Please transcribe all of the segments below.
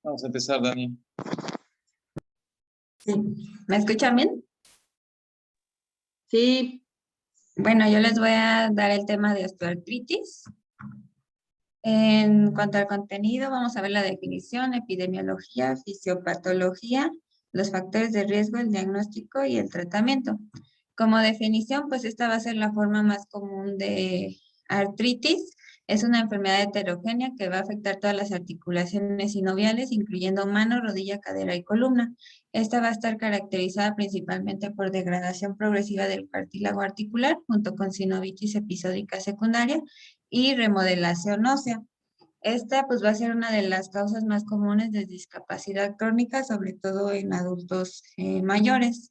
Vamos a empezar, Dani. Sí. ¿Me escuchan bien? Sí. Bueno, yo les voy a dar el tema de osteoartritis. En cuanto al contenido, vamos a ver la definición, epidemiología, fisiopatología, los factores de riesgo, el diagnóstico y el tratamiento. Como definición, pues esta va a ser la forma más común de artritis. Es una enfermedad heterogénea que va a afectar todas las articulaciones sinoviales, incluyendo mano, rodilla, cadera y columna. Esta va a estar caracterizada principalmente por degradación progresiva del cartílago articular, junto con sinovitis episódica secundaria y remodelación ósea. Esta pues va a ser una de las causas más comunes de discapacidad crónica, sobre todo en adultos mayores.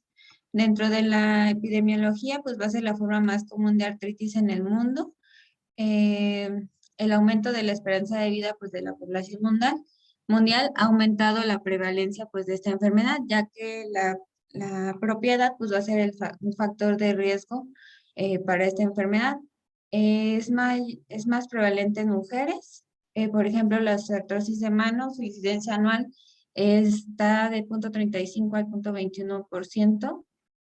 Dentro de la epidemiología, pues va a ser la forma más común de artritis en el mundo. Eh, el aumento de la esperanza de vida pues de la población mundial ha aumentado la prevalencia pues de esta enfermedad, ya que la propia edad pues va a ser un factor de riesgo para esta enfermedad. Es más prevalente en mujeres. Por ejemplo, la osteoartrosis de mano, su incidencia anual está de 0,35 al 0,21%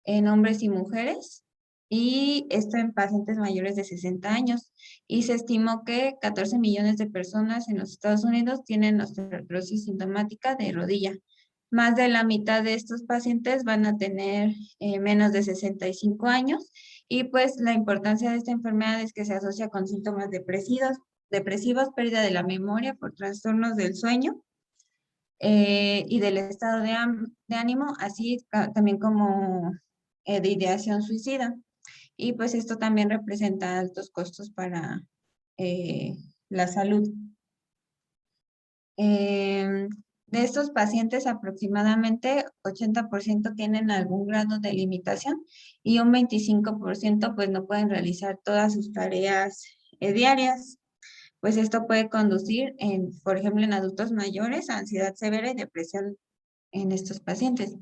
en hombres y mujeres, y esto en pacientes mayores de 60 años. Y se estimó que 14 millones de personas en los Estados Unidos tienen osteoartrosis sintomática de rodilla. Más de la mitad de estos pacientes van a tener menos de 65 años, y pues la importancia de esta enfermedad es que se asocia con síntomas depresivos, pérdida de la memoria por trastornos del sueño y del estado de ánimo, así también como de ideación suicida. Y pues esto también representa altos costos para eh, la salud. De estos pacientes, aproximadamente 80% tienen algún grado de limitación, y un 25% pues no pueden realizar todas sus tareas diarias. Pues esto puede conducir, por ejemplo, en adultos mayores, a ansiedad severa y depresión en estos pacientes.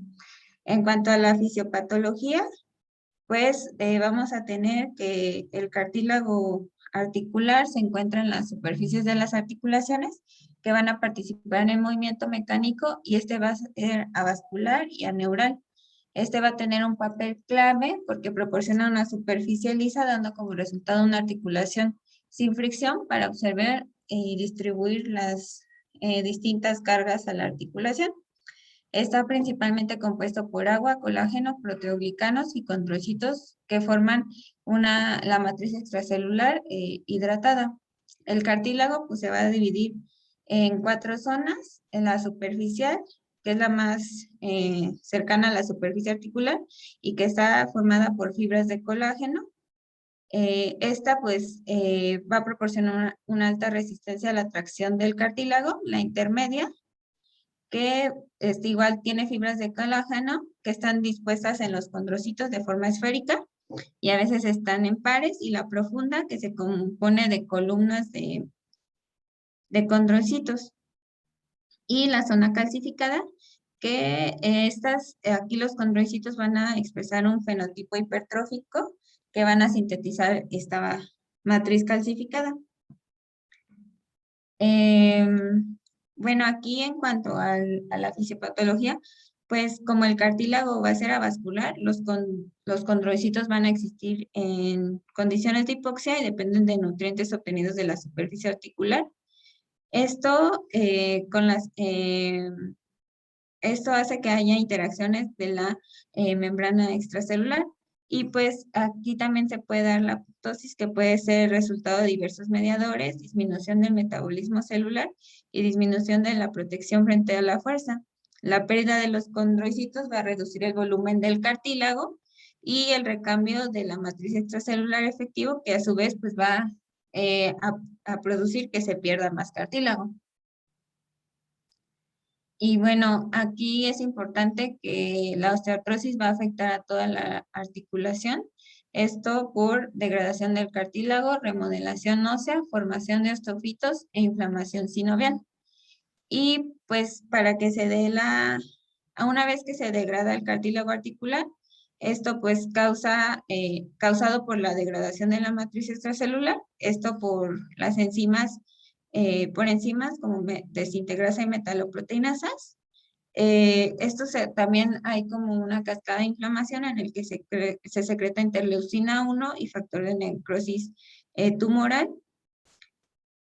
En cuanto a la fisiopatología, pues vamos a tener que el cartílago articular se encuentra en las superficies de las articulaciones que van a participar en el movimiento mecánico, y este va a ser avascular y aneural. Este va a tener un papel clave porque proporciona una superficie lisa, dando como resultado una articulación sin fricción para observar y distribuir las distintas cargas a la articulación. Está principalmente compuesto por agua, colágeno, proteoglicanos y condrocitos que forman la matriz extracelular hidratada. El cartílago pues, se va a dividir en 4 zonas: en la superficial, que es la más cercana a la superficie articular y que está formada por fibras de colágeno. Esta pues va a proporcionar una alta resistencia a la tracción del cartílago. La intermedia, que igual tiene fibras de colágeno que están dispuestas en los condrocitos de forma esférica y a veces están en pares, y la profunda, que se compone de columnas de condrocitos, y la zona calcificada, que aquí los condrocitos van a expresar un fenotipo hipertrófico que van a sintetizar esta matriz calcificada. Bueno, aquí en cuanto a la fisiopatología, pues como el cartílago va a ser avascular, los condrocitos van a existir en condiciones de hipoxia y dependen de nutrientes obtenidos de la superficie articular. Esto, esto hace que haya interacciones de la membrana extracelular, y pues aquí también se puede dar la apoptosis, que puede ser resultado de diversos mediadores, disminución del metabolismo celular y disminución de la protección frente a la fuerza. La pérdida de los condrocitos va a reducir el volumen del cartílago y el recambio de la matriz extracelular efectivo, que a su vez pues va a producir que se pierda más cartílago. Y bueno, aquí es importante que la osteoartrosis va a afectar a toda la articulación. Esto por degradación del cartílago, remodelación ósea, formación de osteofitos e inflamación sinovial. Y pues para que se dé una vez que se degrada el cartílago articular, esto pues causado por la degradación de la matriz extracelular, esto por las enzimas por enzimas como desintegrasa y metaloproteinasas. También hay como una cascada de inflamación en el que se secreta interleucina 1 y factor de necrosis tumoral,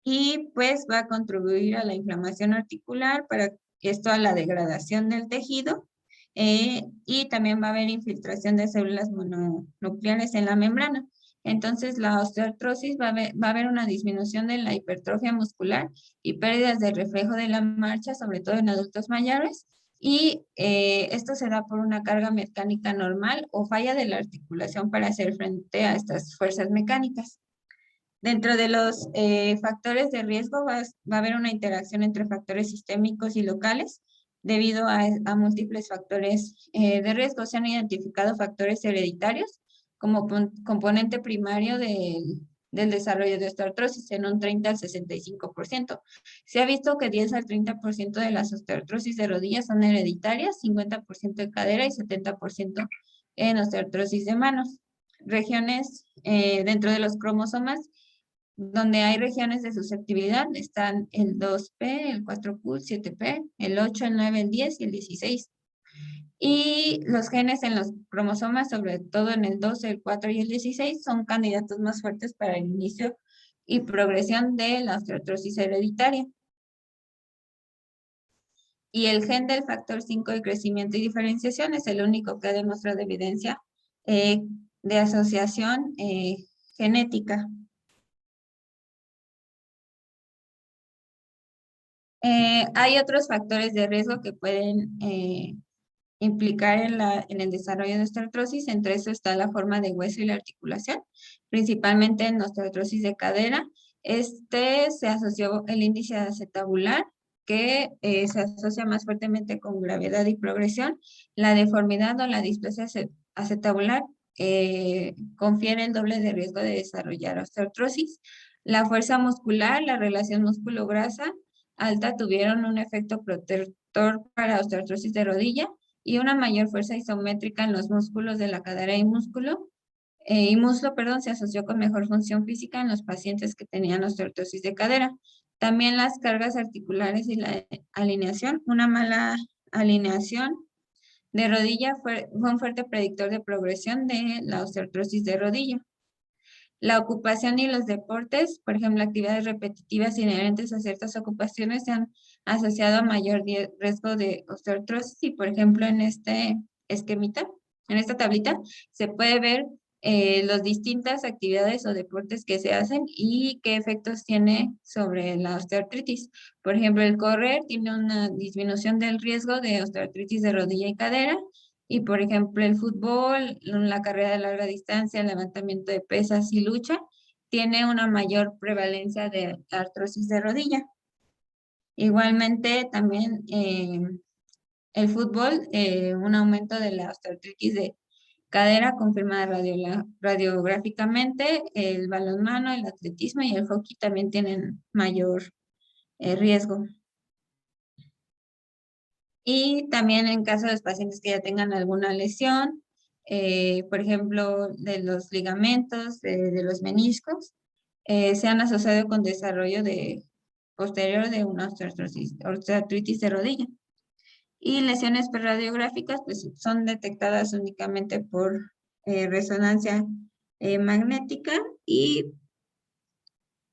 y pues va a contribuir a la inflamación articular, para esto a la degradación del tejido, y también va a haber infiltración de células mononucleares en la membrana. Entonces, la osteoartrosis va a haber una disminución de la hipertrofia muscular y pérdidas de reflejo de la marcha, sobre todo en adultos mayores, y esto se da por una carga mecánica normal o falla de la articulación para hacer frente a estas fuerzas mecánicas. Dentro de los factores de riesgo va a haber una interacción entre factores sistémicos y locales debido a múltiples factores de riesgo. Se han identificado factores hereditarios como componente primario del desarrollo de osteoartrosis en un 30 al 65%. Se ha visto que 10 al 30% de las osteoartrosis de rodillas son hereditarias, 50% de cadera y 70% en osteoartrosis de manos. Regiones dentro de los cromosomas donde hay regiones de susceptibilidad, están el 2P, el 4Q, el 7P, el 8, el 9, el 10 y el 16. Y los genes en los cromosomas, sobre todo en el 12, el 4 y el 16, son candidatos más fuertes para el inicio y progresión de la osteoartrosis hereditaria. Y el gen del factor 5 de crecimiento y diferenciación es el único que ha demostrado evidencia de asociación genética. Hay otros factores de riesgo que pueden implicar en el desarrollo de osteoartrosis. Entre eso está la forma de hueso y la articulación, principalmente en osteoartrosis de cadera. Se asoció el índice acetabular, que se asocia más fuertemente con gravedad y progresión. La deformidad o la displasia acetabular confiere el doble de riesgo de desarrollar osteoartrosis. La fuerza muscular, la relación músculo-grasa alta tuvieron un efecto protector para osteoartrosis de rodilla, y una mayor fuerza isométrica en los músculos de la cadera y muslo, se asoció con mejor función física en los pacientes que tenían osteoartrosis de cadera. También las cargas articulares y la alineación. Una mala alineación de rodilla fue un fuerte predictor de progresión de la osteoartrosis de rodilla. La ocupación y los deportes, por ejemplo, actividades repetitivas inherentes a ciertas ocupaciones, se han asociado a mayor riesgo de osteoartrosis. Y, por ejemplo, en este esquemita, en esta tablita, se puede ver las distintas actividades o deportes que se hacen y qué efectos tiene sobre la osteoartritis. Por ejemplo, el correr tiene una disminución del riesgo de osteoartritis de rodilla y cadera. Y, por ejemplo, el fútbol, la carrera de larga distancia, el levantamiento de pesas y lucha, tiene una mayor prevalencia de artrosis de rodilla. Igualmente, también el fútbol, un aumento de la osteoartritis de cadera confirmada radiográficamente. El balonmano, el atletismo y el hockey también tienen mayor riesgo. Y también en caso de los pacientes que ya tengan alguna lesión, por ejemplo, de los ligamentos, de los meniscos, se han asociado con desarrollo posterior de una osteoartritis de rodilla. Y lesiones radiográficas pues, son detectadas únicamente por resonancia magnética, y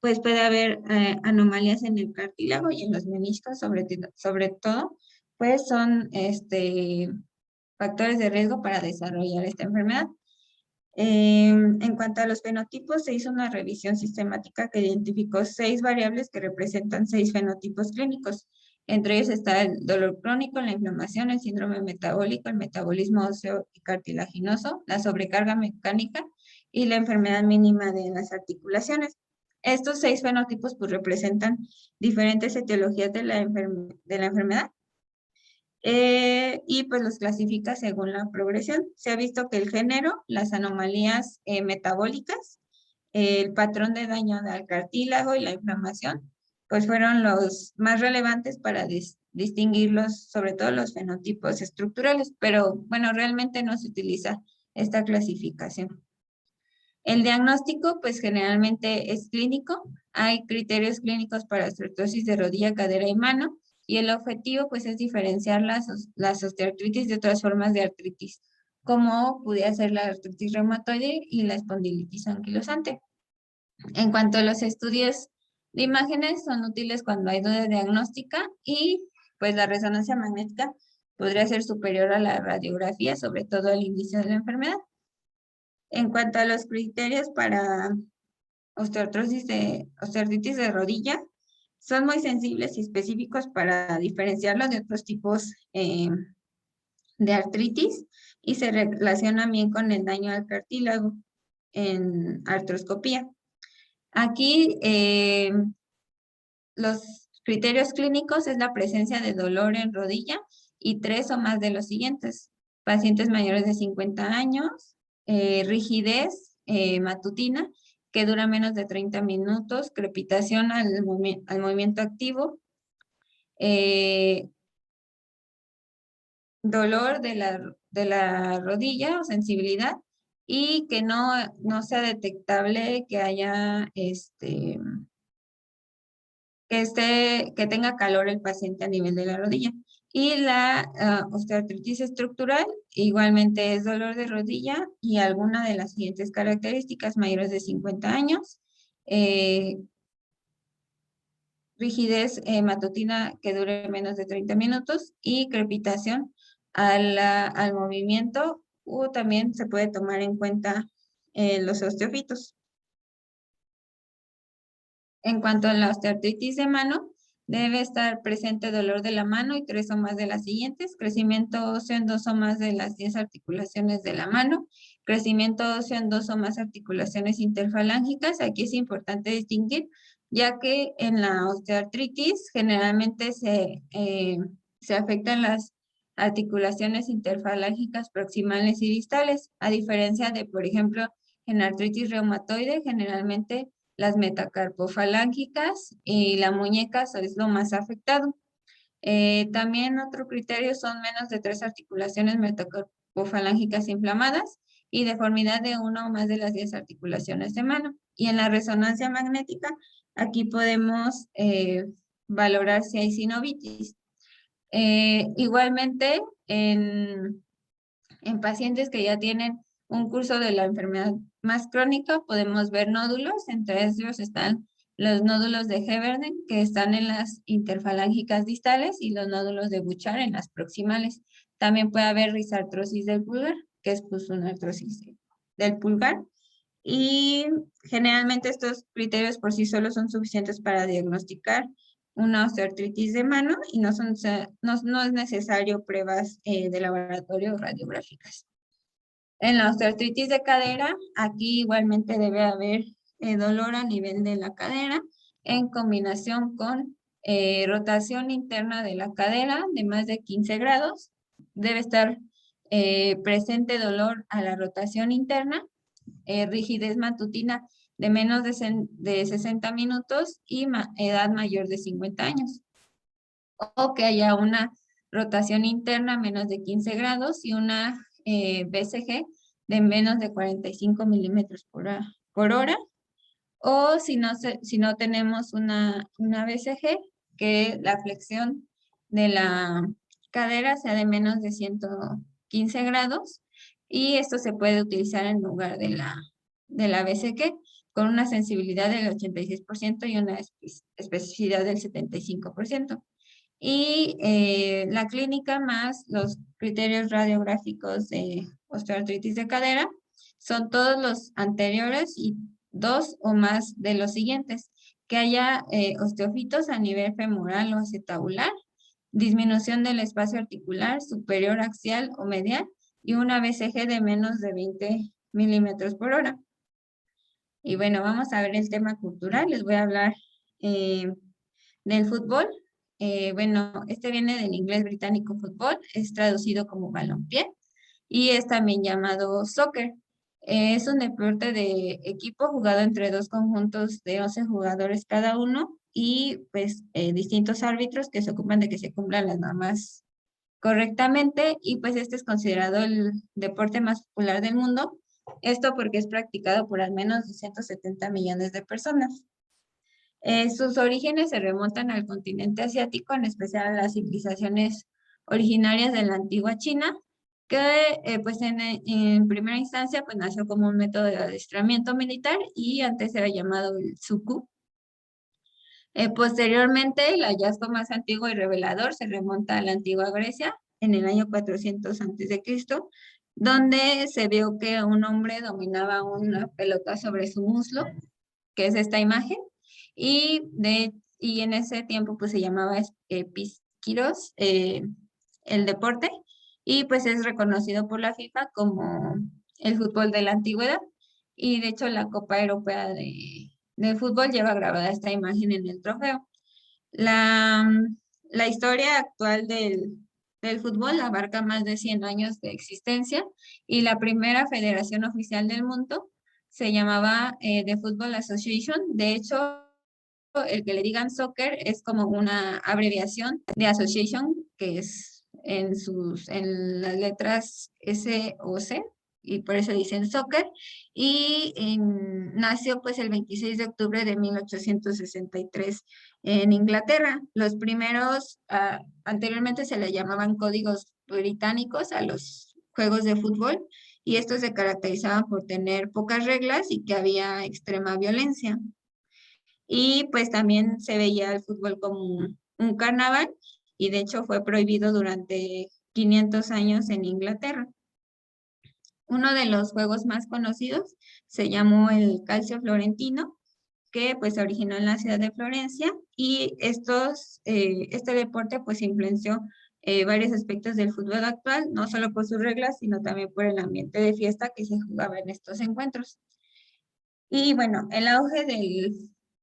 pues puede haber anomalías en el cartílago y en los meniscos, sobre todo, pues son factores de riesgo para desarrollar esta enfermedad. En cuanto a los fenotipos, se hizo una revisión sistemática que identificó 6 variables que representan 6 fenotipos clínicos. Entre ellos está el dolor crónico, la inflamación, el síndrome metabólico, el metabolismo óseo y cartilaginoso, la sobrecarga mecánica y la enfermedad mínima de las articulaciones. Estos 6 fenotipos pues, representan diferentes etiologías de la enfermedad, y pues los clasifica según la progresión. Se ha visto que el género, las anomalías metabólicas, el patrón de daño al cartílago y la inflamación, pues fueron los más relevantes para distinguirlos, sobre todo los fenotipos estructurales, pero bueno, realmente no se utiliza esta clasificación. El diagnóstico, pues generalmente es clínico, hay criterios clínicos para osteoartrosis de rodilla, cadera y mano, y el objetivo pues es diferenciar las osteoartritis de otras formas de artritis, como pudiera ser la artritis reumatoide y la espondilitis anquilosante. En cuanto a los estudios de imágenes, son útiles cuando hay duda diagnóstica y pues la resonancia magnética podría ser superior a la radiografía, sobre todo al inicio de la enfermedad. En cuanto a los criterios para osteoartritis de rodilla, son muy sensibles y específicos para diferenciarlos de otros tipos de artritis y se relacionan bien con el daño al cartílago en artroscopía. Aquí los criterios clínicos es la presencia de dolor en rodilla y 3 o más de los siguientes. Pacientes mayores de 50 años, rigidez matutina que dura menos de 30 minutos, crepitación al movimiento activo, dolor de la rodilla o sensibilidad y que no sea detectable que haya que tenga calor el paciente a nivel de la rodilla. Y la osteoartritis estructural igualmente es dolor de rodilla y alguna de las siguientes características: mayores de 50 años, rigidez matutina que dure menos de 30 minutos y crepitación al movimiento, o también se puede tomar en cuenta los osteofitos. En cuanto a la osteoartritis de mano, debe estar presente dolor de la mano y 3 o más de las siguientes: crecimiento óseo en 2 o más de las 10 articulaciones de la mano, crecimiento óseo en 2 o más articulaciones interfalángicas. Aquí es importante distinguir, ya que en la osteoartritis generalmente se afectan las articulaciones interfalángicas proximales y distales, a diferencia de, por ejemplo, en artritis reumatoide, generalmente las metacarpofalángicas y la muñeca es lo más afectado. También otro criterio son menos de 3 articulaciones metacarpofalángicas inflamadas y deformidad de 1 o más de las 10 articulaciones de mano. Y en la resonancia magnética, aquí podemos valorar si hay sinovitis. Igualmente, en pacientes que ya tienen un curso de la enfermedad más crónica, podemos ver nódulos. Entre ellos están los nódulos de Heberden, que están en las interfalángicas distales, y los nódulos de Bouchard en las proximales. También puede haber risartrosis del pulgar, que es pues una artrosis del pulgar. Y generalmente estos criterios por sí solos son suficientes para diagnosticar una osteoartritis de mano y no es necesario pruebas de laboratorio radiográficas. En la osteoartritis de cadera, aquí igualmente debe haber dolor a nivel de la cadera en combinación con rotación interna de la cadera de más de 15 grados. Debe estar presente dolor a la rotación interna, rigidez matutina de menos de 60 minutos y edad mayor de 50 años. O que haya una rotación interna menos de 15 grados y una BCG de menos de 45 milímetros por hora. O si no tenemos una BCG, que la flexión de la cadera sea de menos de 115 grados. Y esto se puede utilizar en lugar de la BCG con una sensibilidad del 86% y una especificidad del 75%. Y la clínica más los criterios radiográficos de osteoartritis de cadera son todos los anteriores y 2 o más de los siguientes: que haya osteofitos a nivel femoral o acetabular, disminución del espacio articular superior axial o medial y una BCG de menos de 20 milímetros por hora. Y bueno, vamos a ver el tema cultural. Les voy a hablar del fútbol. Bueno, este viene del inglés británico fútbol, es traducido como balompié y es también llamado soccer. Es un deporte de equipo jugado entre 2 conjuntos de 11 jugadores cada uno y pues distintos árbitros que se ocupan de que se cumplan las normas correctamente, y pues este es considerado el deporte más popular del mundo. Esto porque es practicado por al menos 270 millones de personas. Sus orígenes se remontan al continente asiático, en especial a las civilizaciones originarias de la antigua China, que pues en primera instancia pues nació como un método de adiestramiento militar y antes era llamado el Suku. Posteriormente, el hallazgo más antiguo y revelador se remonta a la antigua Grecia en el año 400 Cristo, donde se vio que un hombre dominaba una pelota sobre su muslo, que es esta imagen, y en ese tiempo pues se llamaba Episquiros, el deporte, y pues es reconocido por la FIFA como el fútbol de la antigüedad, y de hecho la Copa Europea de Fútbol lleva grabada esta imagen en el trofeo. La, la historia actual del fútbol abarca más de 100 años de existencia y la primera federación oficial del mundo se llamaba The Football Association. De hecho, el que le digan soccer es como una abreviación de association, que es en las letras S o C, y por eso dicen soccer, y nació pues el 26 de octubre de 1863 en Inglaterra. Los primeros, anteriormente se le llamaban códigos británicos a los juegos de fútbol, y estos se caracterizaban por tener pocas reglas y que había extrema violencia. Y pues también se veía el fútbol como un carnaval y de hecho fue prohibido durante 500 años en Inglaterra. Uno de los juegos más conocidos se llamó el Calcio Florentino, que pues se originó en la ciudad de Florencia y este deporte pues influenció varios aspectos del fútbol actual, no solo por sus reglas, sino también por el ambiente de fiesta que se jugaba en estos encuentros. Y bueno, el auge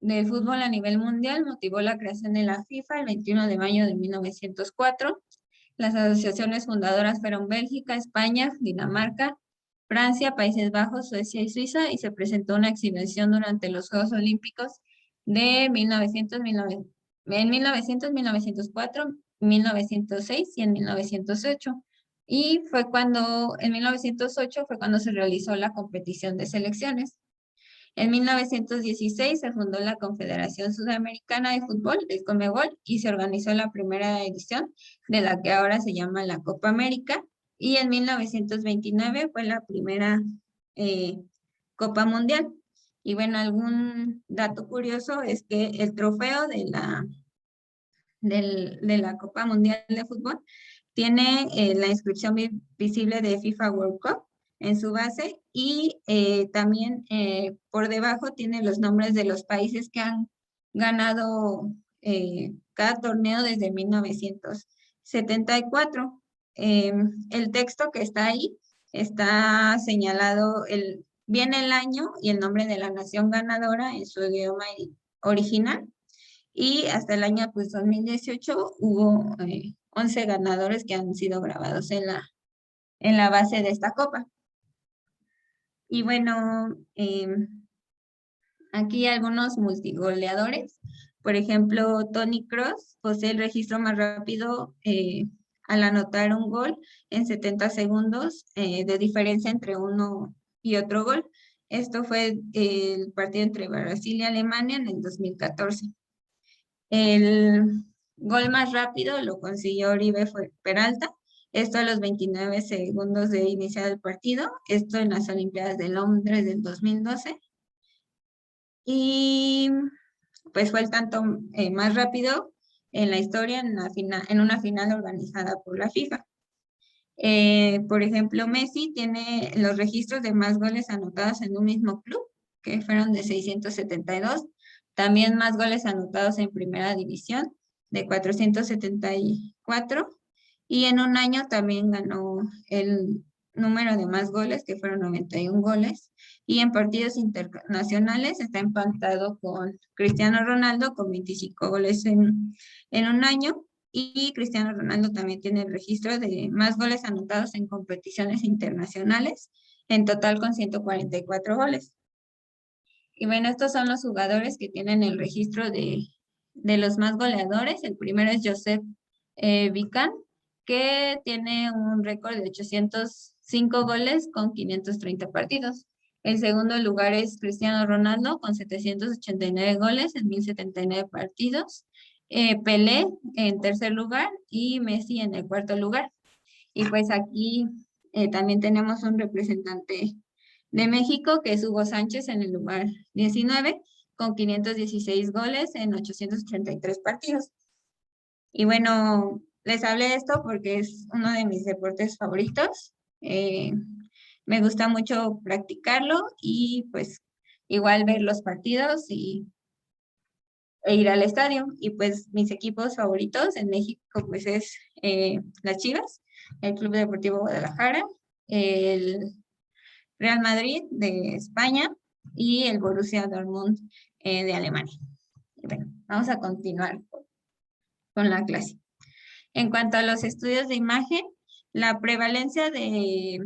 del fútbol a nivel mundial motivó la creación de la FIFA el 21 de mayo de 1904. Las asociaciones fundadoras fueron Bélgica, España, Dinamarca, Francia, Países Bajos, Suecia y Suiza, y se presentó una exhibición durante los Juegos Olímpicos de 1904, 1906 y en 1908. Y en 1908 fue cuando se realizó la competición de selecciones. En 1916 se fundó la Confederación Sudamericana de Fútbol, el CONMEBOL, y se organizó la primera edición de la que ahora se llama la Copa América. Y en 1929 fue la primera eh, Copa Mundial. Y bueno, algún dato curioso es que el trofeo de la Copa Mundial de Fútbol tiene la inscripción visible de FIFA World Cup en su base y también por debajo tiene los nombres de los países que han ganado cada torneo desde 1974. El texto que está ahí está señalado, viene el año y el nombre de la nación ganadora en su idioma original, y hasta el año pues 2018 hubo 11 ganadores que han sido grabados en la base de esta copa. Y bueno, aquí algunos multigoleadores. Por ejemplo, Tony Cross posee el registro más rápido al anotar un gol en 70 segundos de diferencia entre uno y otro gol. Esto fue el partido entre Brasil y Alemania en el 2014. El gol más rápido lo consiguió Oribe Peralta, esto a los 29 segundos de iniciar el partido, esto en las Olimpiadas de Londres del 2012. Y pues fue el tanto más rápido en la historia en una final organizada por la FIFA. Por ejemplo, Messi tiene los registros de más goles anotados en un mismo club, que fueron de 672. También más goles anotados en primera división, de 474. Y en un año también ganó el número de más goles, que fueron 91 goles. Y en partidos internacionales está empatado con Cristiano Ronaldo con 25 goles en un año. Y Cristiano Ronaldo también tiene el registro de más goles anotados en competiciones internacionales, en total con 144 goles. Y bueno, estos son los jugadores que tienen el registro de los más goleadores. El primero es Joseph Vican, que tiene un récord de 805 goles con 530 partidos. El segundo lugar es Cristiano Ronaldo con 789 goles en 1079 partidos. Pelé en tercer lugar y Messi en el cuarto lugar. Y pues aquí también tenemos un representante de México, que es Hugo Sánchez en el lugar 19, con 516 goles en 883 partidos. Y bueno, les hablé de esto porque es uno de mis deportes favoritos. Me gusta mucho practicarlo y pues igual ver los partidos e ir al estadio. Y pues mis equipos favoritos en México pues es las Chivas, el Club Deportivo Guadalajara, el Real Madrid de España y el Borussia Dortmund de Alemania. Y bueno, vamos a continuar con la clase. En cuanto a los estudios de imagen, la prevalencia de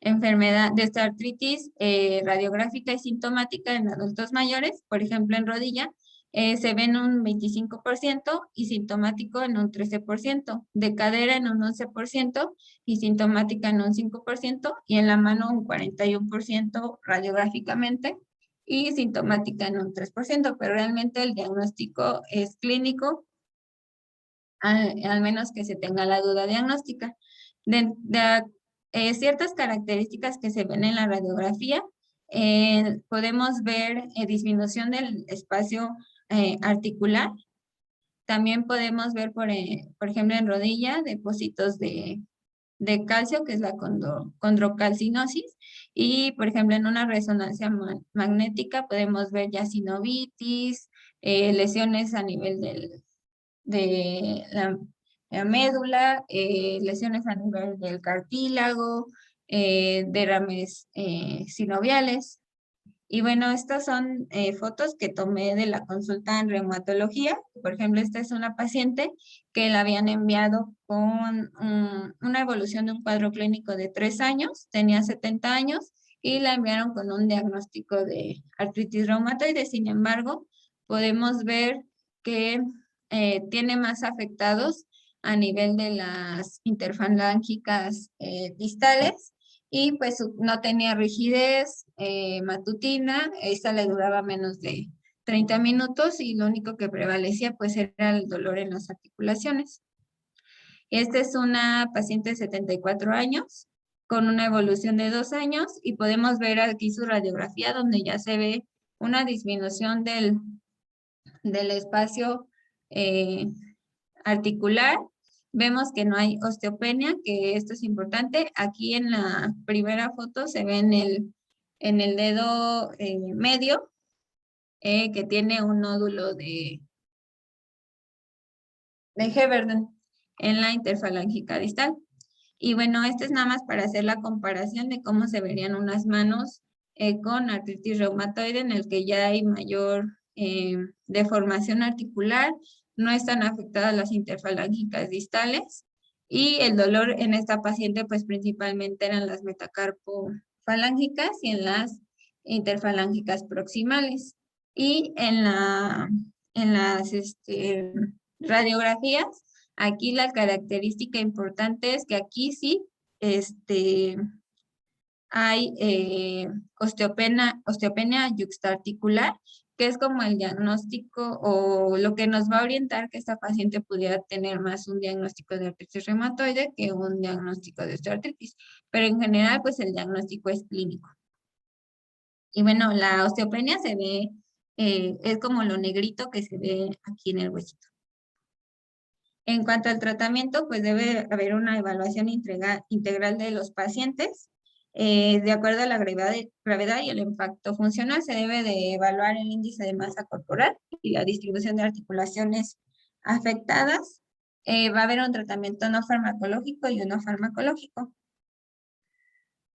enfermedad de esta artritis radiográfica y sintomática en adultos mayores, por ejemplo en rodilla, se ve en un 25% y sintomático en un 13%, de cadera en un 11% y sintomática en un 5%, y en la mano un 41% radiográficamente y sintomática en un 3%, pero realmente el diagnóstico es clínico, al menos que se tenga la duda diagnóstica. Ciertas características que se ejemplo en la radiografía, podemos ver disminución del espacio articular. También podemos ver, por ejemplo, en rodilla, depósitos de calcio, que es la condrocalcinosis, y, por ejemplo, en una resonancia magnética podemos ver ya sinovitis, lesiones a nivel de la médula, lesiones a nivel del cartílago, derrames sinoviales. Y bueno, estas son fotos que tomé de la consulta en reumatología. Por ejemplo, esta es una paciente que la habían enviado con una evolución de un cuadro clínico de 3 años, tenía 70 años, y la enviaron con un diagnóstico de artritis reumatoide. Sin embargo, podemos ver que tiene más afectados a nivel de las interfalángicas distales, y pues no tenía rigidez matutina, esta le duraba menos de 30 minutos y lo único que prevalecía pues era el dolor en las articulaciones. Esta es una paciente de 74 años con una evolución de 2 años, y podemos ver aquí su radiografía donde ya se ve una disminución del espacio articular. Vemos que no hay osteopenia, que esto es importante. Aquí en la primera foto se ve en el dedo medio que tiene un nódulo de Heberden en la interfalángica distal. Y bueno, esto es nada más para hacer la comparación de cómo se verían unas manos con artritis reumatoide, en el que ya hay mayor deformación articular, no están afectadas las interfalángicas distales, y el dolor en esta paciente pues principalmente eran las metacarpofalángicas y en las interfalángicas proximales. Y en las radiografías, aquí la característica importante es que aquí sí hay osteopenia yuxtaarticular, que es como el diagnóstico o lo que nos va a orientar que esta paciente pudiera tener más un diagnóstico de artritis reumatoide que un diagnóstico de osteoartritis. Pero en general, pues el diagnóstico es clínico. Y bueno, la osteopenia se ve, es como lo negrito que se ve aquí en el huesito. En cuanto al tratamiento, pues debe haber una evaluación integral de los pacientes. De acuerdo a la gravedad y el impacto funcional, se debe de evaluar el índice de masa corporal y la distribución de articulaciones afectadas. Va a haber un tratamiento no farmacológico y uno farmacológico.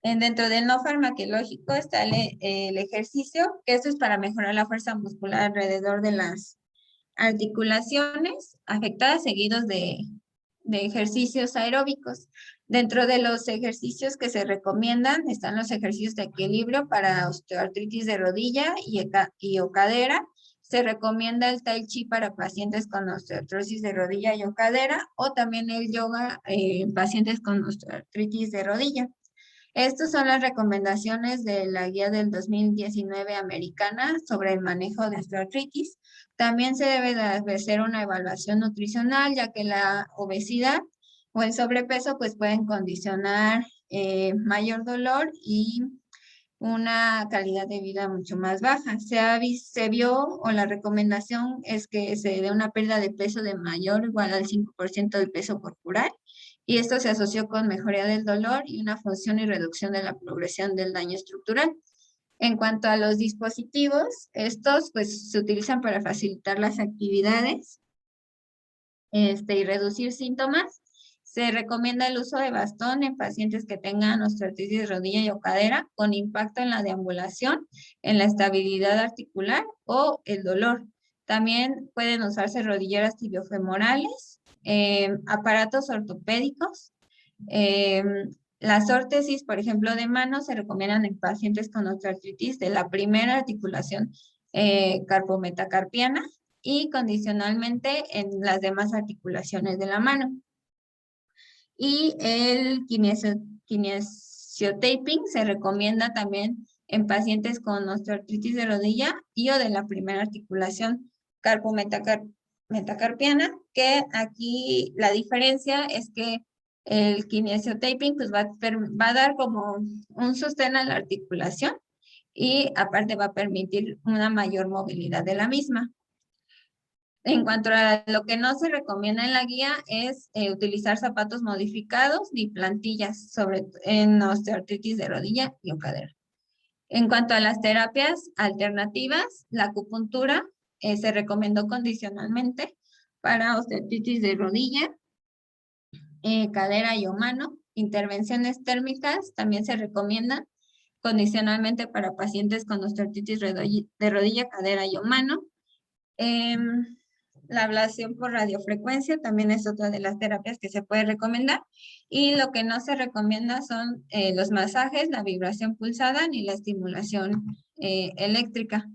Dentro del no farmacológico está el ejercicio, que esto es para mejorar la fuerza muscular alrededor de las articulaciones afectadas, seguidos de ejercicios aeróbicos. Dentro de los ejercicios que se recomiendan están los ejercicios de equilibrio para osteoartritis de rodilla y o cadera. Se recomienda el Tai Chi para pacientes con osteoartritis de rodilla y o cadera, o también el yoga en pacientes con osteoartritis de rodilla. Estas son las recomendaciones de la guía del 2019 americana sobre el manejo de osteoartritis. También se debe de hacer una evaluación nutricional, ya que la obesidad o el sobrepeso pues pueden condicionar mayor dolor y una calidad de vida mucho más baja. Se vio o la recomendación es que se dé una pérdida de peso de mayor o igual al 5% del peso corporal y esto se asoció con mejoría del dolor y una función y reducción de la progresión del daño estructural. En cuanto a los dispositivos, estos pues se utilizan para facilitar las actividades y reducir síntomas. Se recomienda el uso de bastón en pacientes que tengan osteoartritis de rodilla y o cadera con impacto en la deambulación, en la estabilidad articular o el dolor. También pueden usarse rodilleras tibiofemorales, aparatos ortopédicos. Eh, las órtesis, por ejemplo, de mano se recomiendan en pacientes con osteoartritis de la primera articulación carpometacarpiana y condicionalmente en las demás articulaciones de la mano. Y el kinesiotaping se recomienda también en pacientes con osteoartritis de rodilla y o de la primera articulación carpometacarpiana, que aquí la diferencia es que el kinesiotaping pues va a dar como un sostén a la articulación y aparte va a permitir una mayor movilidad de la misma. En cuanto a lo que no se recomienda en la guía es utilizar zapatos modificados ni plantillas en osteoartritis de rodilla y o cadera. En cuanto a las terapias alternativas, la acupuntura se recomendó condicionalmente para osteoartritis de rodilla, cadera y o mano. Intervenciones térmicas también se recomiendan condicionalmente para pacientes con osteoartritis de rodilla, cadera y o mano. La ablación por radiofrecuencia también es otra de las terapias que se puede recomendar. Y lo que no se recomienda son los masajes, la vibración pulsada ni la estimulación eléctrica.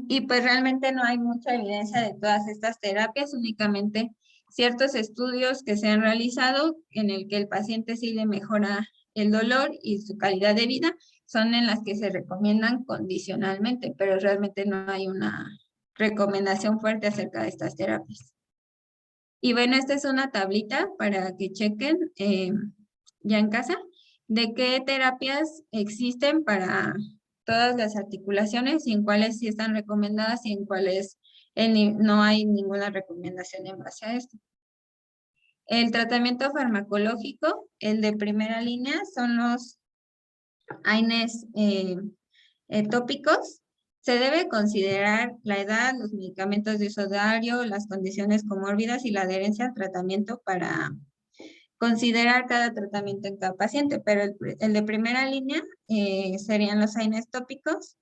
Y pues realmente no hay mucha evidencia de todas estas terapias, únicamente ciertos estudios que se han realizado en el que el paciente sí le mejora el dolor y su calidad de vida, son en las que se recomiendan condicionalmente, pero realmente no hay una recomendación fuerte acerca de estas terapias. Y bueno, esta es una tablita para que chequen ya en casa de qué terapias existen para todas las articulaciones y en cuáles sí están recomendadas y en cuáles no hay ninguna recomendación en base a esto. El tratamiento farmacológico, el de primera línea, son los AINES tópicos. Se debe considerar la edad, los medicamentos de uso diario, las condiciones comórbidas y la adherencia al tratamiento para considerar cada tratamiento en cada paciente, pero el de primera línea serían los AINES tópicos.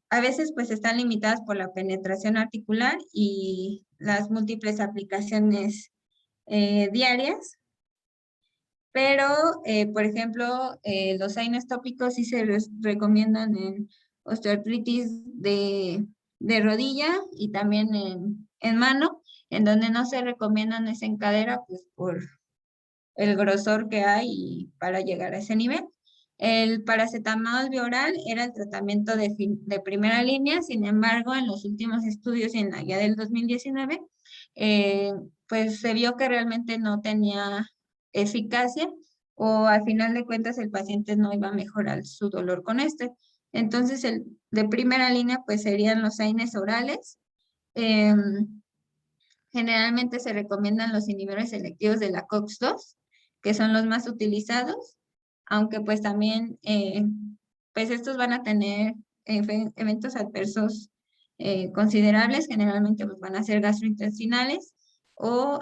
A veces pues están limitadas por la penetración articular y las múltiples aplicaciones diarias, pero por ejemplo los AINES tópicos sí se recomiendan en osteoartritis de rodilla y también en mano, en donde no se recomiendan es en cadera pues por el grosor que hay para llegar a ese nivel. El paracetamol bioral era el tratamiento de primera línea, sin embargo, en los últimos estudios y en la guía del 2019, pues se vio que realmente no tenía eficacia o al final de cuentas el paciente no iba a mejorar su dolor con este. Entonces, el de primera línea pues serían los AINES orales. Generalmente se recomiendan los inhibidores selectivos de la COX-2, que son los más utilizados, aunque pues también pues estos van a tener eventos adversos considerables, generalmente pues van a ser gastrointestinales o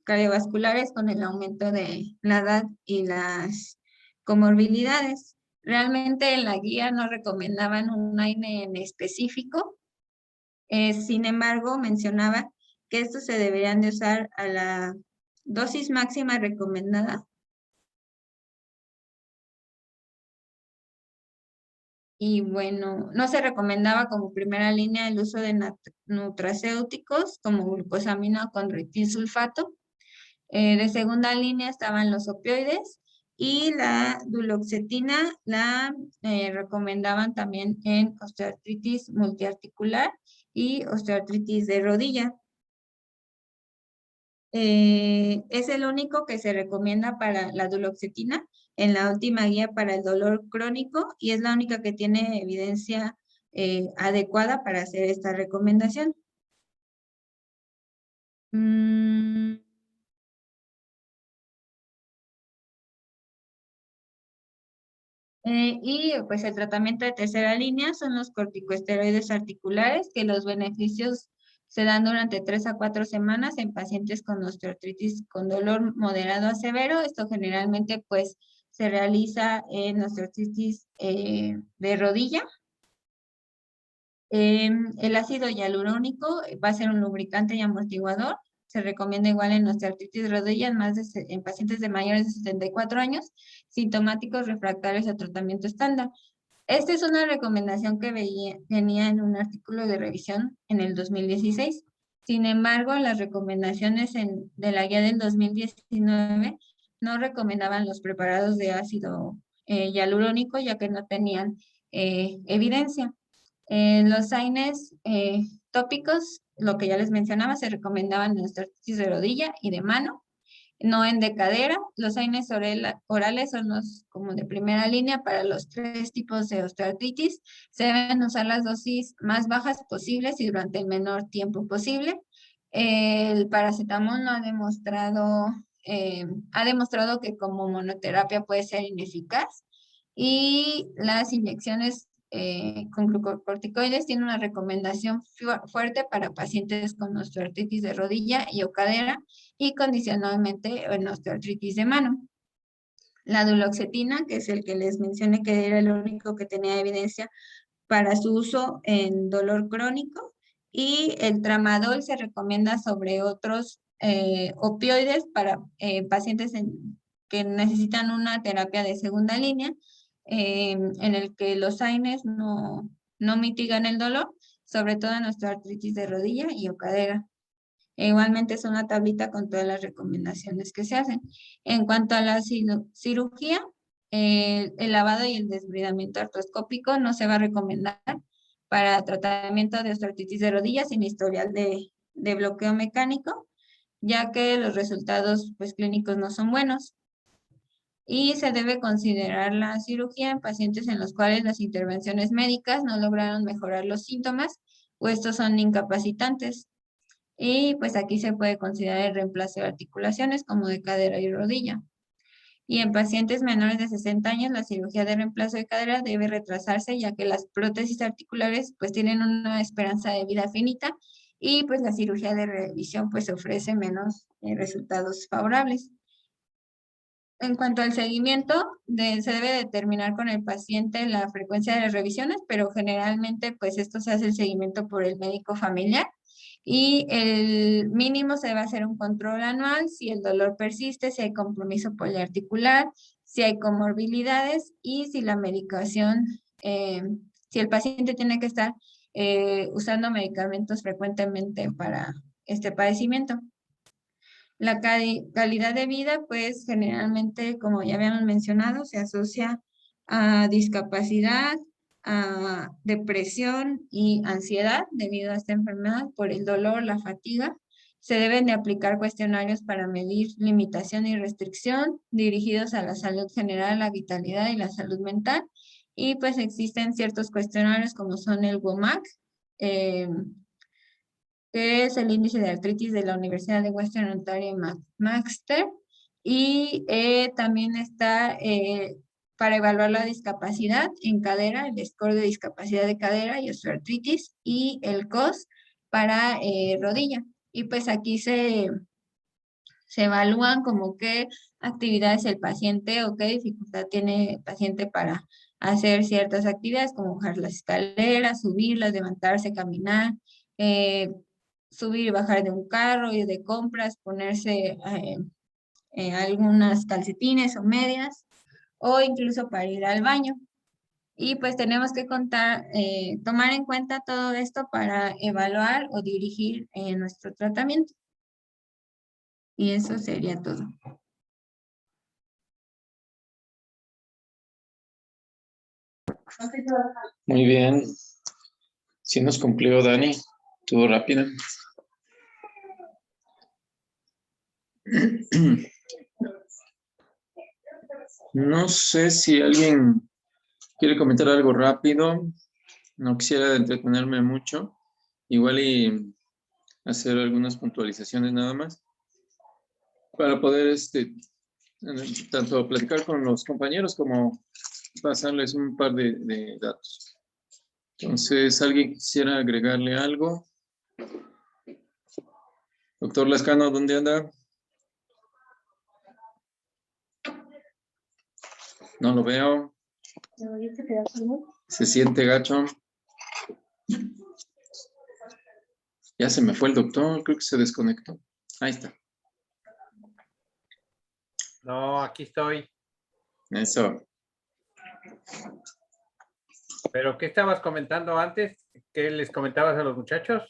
cardiovasculares con el aumento de la edad y las comorbilidades. Realmente en la guía no recomendaban un AINE en específico, sin embargo, mencionaba que estos se deberían de usar a la dosis máxima recomendada Y bueno, no se recomendaba como primera línea el uso de nutracéuticos como glucosamina o condroitin sulfato. De segunda línea estaban los opioides y la duloxetina la recomendaban también en osteoartritis multiarticular y osteoartritis de rodilla. Es el único que se recomienda para la duloxetina en la última guía para el dolor crónico y es la única que tiene evidencia adecuada para hacer esta recomendación. Mm, y pues el tratamiento de tercera línea son los corticosteroides articulares, que los beneficios se dan durante 3 a 4 semanas en pacientes con osteoartritis con dolor moderado a severo. Esto generalmente pues se realiza en osteoartritis de rodilla. El ácido hialurónico va a ser un lubricante y amortiguador. Se recomienda igual en osteoartritis de rodilla en pacientes de mayores de 74 años, sintomáticos refractarios a tratamiento estándar. Esta es una recomendación que venía en un artículo de revisión en el 2016. Sin embargo, las recomendaciones de la guía del 2019 no recomendaban los preparados de ácido hialurónico, ya que no tenían evidencia. Los AINES tópicos, lo que ya les mencionaba, se recomendaban en osteoartritis de rodilla y de mano, no en de cadera. Los AINES orales son los como de primera línea para los 3 tipos de osteoartritis. Se deben usar las dosis más bajas posibles y durante el menor tiempo posible. El paracetamol no ha demostrado que como monoterapia puede ser ineficaz y las inyecciones con glucocorticoides tienen una recomendación fuerte para pacientes con osteoartritis de rodilla y o cadera y condicionalmente en osteoartritis de mano. La duloxetina, que es el que les mencioné que era el único que tenía evidencia para su uso en dolor crónico, y el tramadol se recomienda sobre otros opioides para pacientes que necesitan una terapia de segunda línea, en el que los AINES no mitigan el dolor, sobre todo en osteoartritis de rodilla y o cadera. Igualmente es una tablita con todas las recomendaciones que se hacen. En cuanto a la cirugía, el lavado y el desbridamiento artroscópico no se va a recomendar para tratamiento de osteoartritis de rodillas sin historial de bloqueo mecánico, ya que los resultados pues, clínicos no son buenos. Y se debe considerar la cirugía en pacientes en los cuales las intervenciones médicas no lograron mejorar los síntomas o estos son incapacitantes. Y pues aquí se puede considerar el reemplazo de articulaciones como de cadera y rodilla. Y en pacientes menores de 60 años, la cirugía de reemplazo de cadera debe retrasarse ya que las prótesis articulares pues tienen una esperanza de vida finita y pues la cirugía de revisión pues ofrece menos resultados favorables. En cuanto al seguimiento, se debe determinar con el paciente la frecuencia de las revisiones, pero generalmente pues esto se hace el seguimiento por el médico familiar y el mínimo se debe hacer un control anual si el dolor persiste, si hay compromiso poliarticular, si hay comorbilidades y si la medicación, si el paciente tiene que estar usando medicamentos frecuentemente para este padecimiento. La calidad de vida, pues generalmente, como ya habíamos mencionado, se asocia a discapacidad, a depresión y ansiedad debido a esta enfermedad por el dolor, la fatiga. Se deben de aplicar cuestionarios para medir limitación y restricción dirigidos a la salud general, la vitalidad y la salud mental. Y pues existen ciertos cuestionarios como son el WOMAC, que es el índice de artritis de la Universidad de Western Ontario y Maxter. Y también está para evaluar la discapacidad en cadera, el score de discapacidad de cadera y osteoartritis, y el COS para rodilla. Y pues aquí se evalúan como qué actividades el paciente o qué dificultad tiene el paciente para hacer ciertas actividades, como bajar las escaleras, subirlas, levantarse, caminar, eh, subir y bajar de un carro, ir de compras, ponerse algunas calcetines o medias, o incluso para ir al baño. Y pues tenemos que tomar en cuenta todo esto para evaluar o dirigir nuestro tratamiento. Y eso sería todo. Muy bien. Sí nos cumplió, Dani. Estuvo rápida. No sé si alguien quiere comentar algo rápido. No quisiera entretenerme mucho. Igual y hacer algunas puntualizaciones nada más. Para poder tanto platicar con los compañeros como pasarles un par de datos. Entonces, ¿alguien quisiera agregarle algo? Doctor Lascano, ¿dónde anda? No lo veo. Se siente gacho. Ya se me fue el doctor, creo que se desconectó. Ahí está. No, aquí estoy. Eso. ¿Pero qué estabas comentando antes? ¿Qué les comentabas a los muchachos?